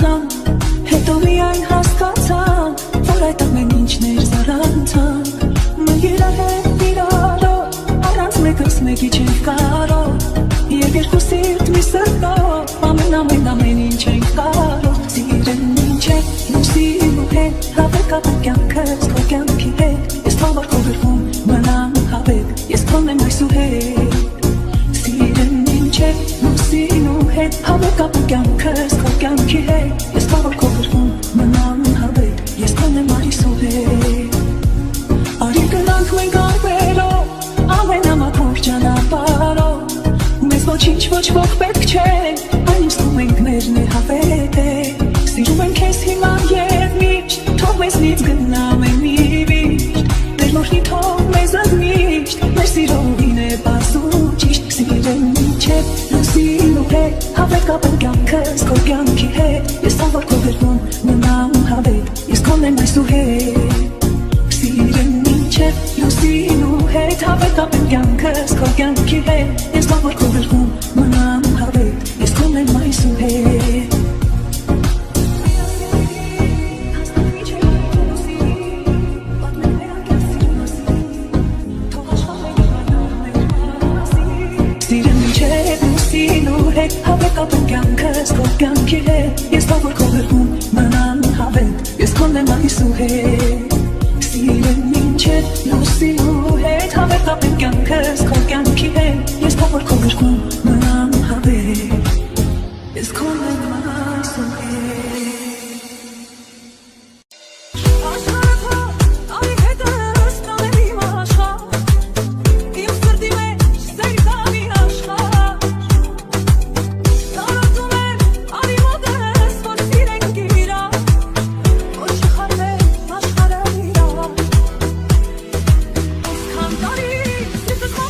անցան, հետո միայն հասկացան, որ այդ ամեն ինչն էր զարանցան։ Մենք իրար հետ իրարով, առանց մեկս մեկի չենք կարող, երբ երկու սիրտ մի սրտով, ամեն ինչ ենք կարող։ Սիրեն ինչ է, իմ սիրու հետ, հավեք ապա կյանքս քո կյանքի հետ, ես թող որ քո գրքում մնամ հավեք, ես քոն եմ այսուհետ։ Սիրեն ինչ է, իմ սիրու հետ, հավեք ապա կյանքս քո կյանքի հետ, ես թող որ քո գրքում մնամ հավեք, ես քոն եմ այսուհետ։ Արի գնանք մենք արվերով, ամենամաքուր ճանապարհով, մեզ ոչինչ ոչ ոք պետք չէ, այն ինչ թվում ենք մերն է հավետ է։ Սիրում ենք քեզ հիմա և միշտ, թող մեզնից գնամ է մի վիշտ, Տեր մորհի թող մեզ ընդմիշտ, մեր սիրողին է պարզ ու ճիշտ։ Սիրեն ինչ է, իմ սիրու հետ, հավեք ապա կյանքս քո կյանքի հետ, ես թող որ քո գրքում մնամ հավետ, ես քոն եմ այսուհետ։ Սիրեն ինչ է, իմ սիրու հետ, հավեք ապա կյանքս քո կյանքի հետ, ես թող որ քո գրքում մնամ հավետ, ես քոն եմ այսուհետ։ Հավեք ապա կյանքս քո կյանքի հետ, ես թող որ քո գրքում մնամ հավետ, ես քոն եմ այսուհետ։ Սիրեն ինչ է, լուսինու հետ, հավեք ապա կյանքս քո կյանքի հետ, ես թող որ քո գրքում մնամ հավետ, ես քոն եմ այսուհետ։ Sirta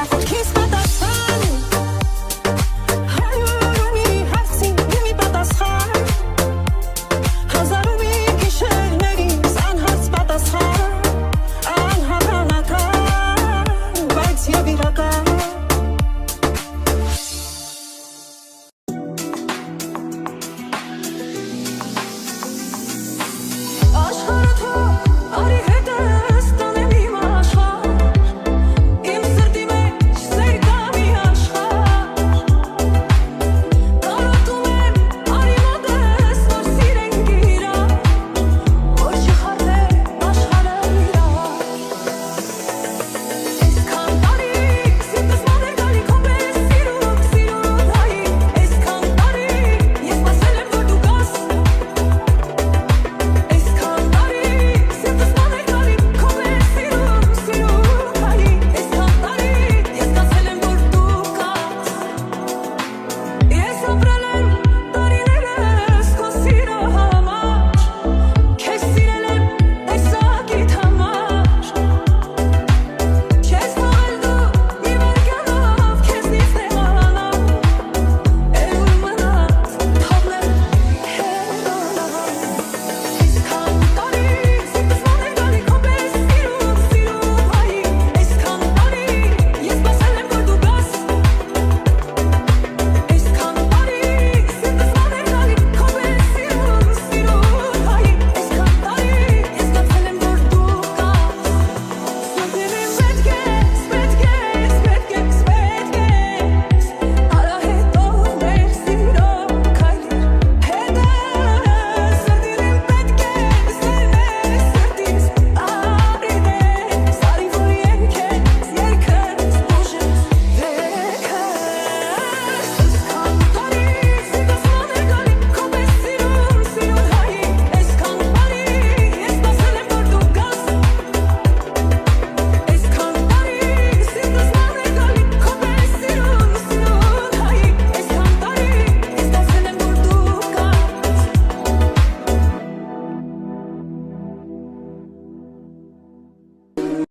Ախոտ քեզ